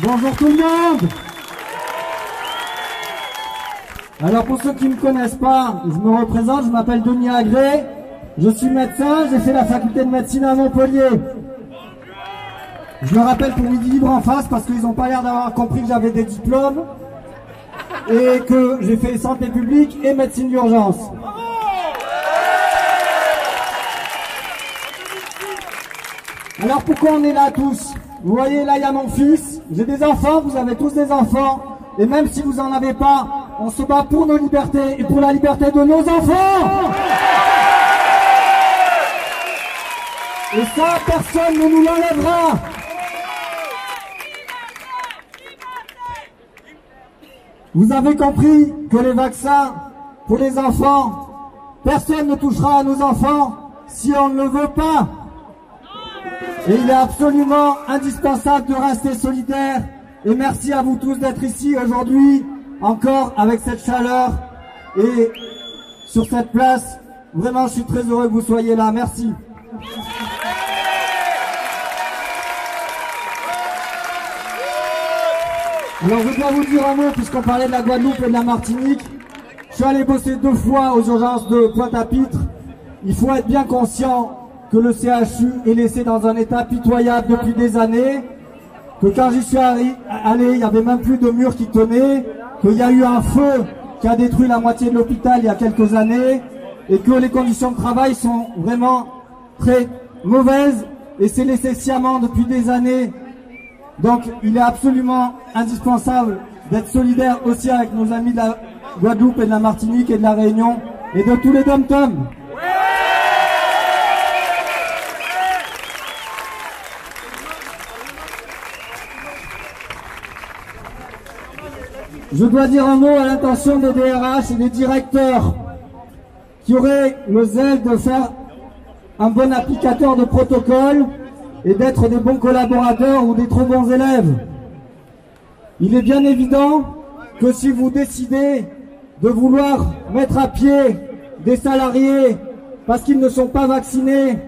Bonjour tout le monde. Alors pour ceux qui ne me connaissent pas, je me représente, je m'appelle Denis Agré, je suis médecin, j'ai fait la faculté de médecine à Montpellier. Je me rappelle pour Midi Libre en face parce qu'ils n'ont pas l'air d'avoir compris que j'avais des diplômes et que j'ai fait santé publique et médecine d'urgence. Alors pourquoi on est là tous? Vous voyez là il y a mon fils, j'ai des enfants, vous avez tous des enfants, et même si vous en avez pas, on se bat pour nos libertés et pour la liberté de nos enfants. Et ça, personne ne nous l'enlèvera. Vous avez compris que les vaccins pour les enfants, personne ne touchera à nos enfants si on ne le veut pas. Et il est absolument indispensable de rester solidaire. Et merci à vous tous d'être ici aujourd'hui, encore avec cette chaleur et sur cette place. Vraiment, je suis très heureux que vous soyez là. Merci. Alors je dois vous dire un mot, puisqu'on parlait de la Guadeloupe et de la Martinique. Je suis allé bosser 2 fois aux urgences de Pointe-à-Pitre. Il faut être bien conscient que le CHU est laissé dans un état pitoyable depuis des années, que quand j'y suis allé, il n'y avait même plus de murs qui tenaient, qu'il y a eu un feu qui a détruit la moitié de l'hôpital il y a quelques années, et que les conditions de travail sont vraiment très mauvaises, et c'est laissé sciemment depuis des années. Donc il est absolument indispensable d'être solidaire aussi avec nos amis de la Guadeloupe et de la Martinique et de la Réunion, et de tous les dom-toms. Je dois dire un mot à l'intention des DRH et des directeurs qui auraient le zèle de faire un bon applicateur de protocole et d'être des bons collaborateurs ou des trop bons élèves. Il est bien évident que si vous décidez de vouloir mettre à pied des salariés parce qu'ils ne sont pas vaccinés,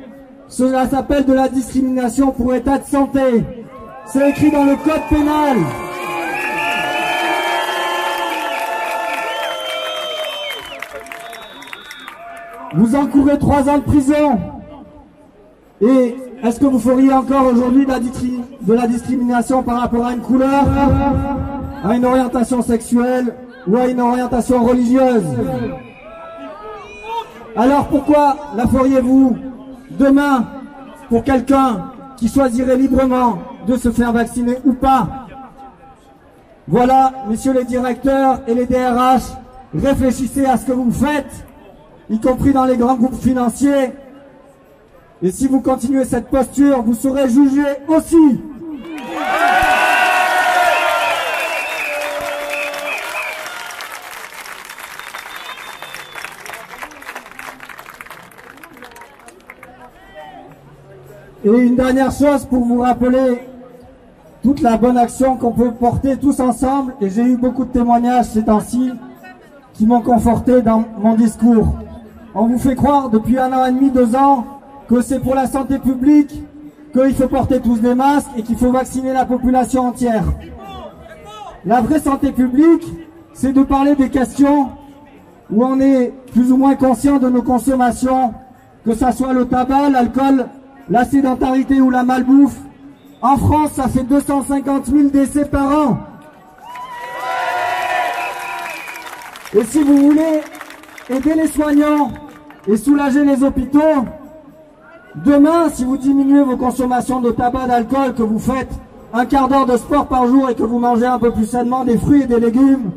cela s'appelle de la discrimination pour état de santé. C'est écrit dans le code pénal. Vous encourez 3 ans de prison. Et est-ce que vous feriez encore aujourd'hui de la discrimination par rapport à une couleur, à une orientation sexuelle ou à une orientation religieuse? Alors pourquoi la feriez-vous demain pour quelqu'un qui choisirait librement de se faire vacciner ou pas? Voilà, messieurs les directeurs et les DRH, réfléchissez à ce que vous faites, y compris dans les grands groupes financiers. Et si vous continuez cette posture, vous serez jugés aussi. Et une dernière chose pour vous rappeler toute la bonne action qu'on peut porter tous ensemble, et j'ai eu beaucoup de témoignages ces temps-ci qui m'ont conforté dans mon discours. On vous fait croire depuis 1 an et demi, 2 ans, que c'est pour la santé publique, qu'il faut porter tous des masques et qu'il faut vacciner la population entière. La vraie santé publique, c'est de parler des questions où on est plus ou moins conscient de nos consommations, que ça soit le tabac, l'alcool, la sédentarité ou la malbouffe. En France, ça fait 250 000 décès par an. Et si vous voulez aider les soignants et soulager les hôpitaux, demain, si vous diminuez vos consommations de tabac, d'alcool, que vous faites 1/4 d'heure de sport par jour et que vous mangez un peu plus sainement des fruits et des légumes,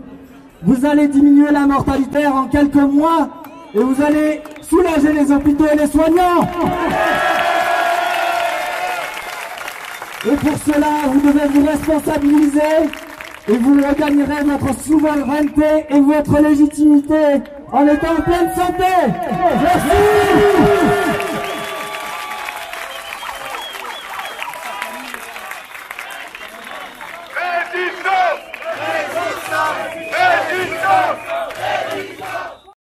vous allez diminuer la mortalité en quelques mois et vous allez soulager les hôpitaux et les soignants. Et pour cela, vous devez vous responsabiliser et vous regagnerez votre souveraineté et votre légitimité en étant en pleine santé. Merci.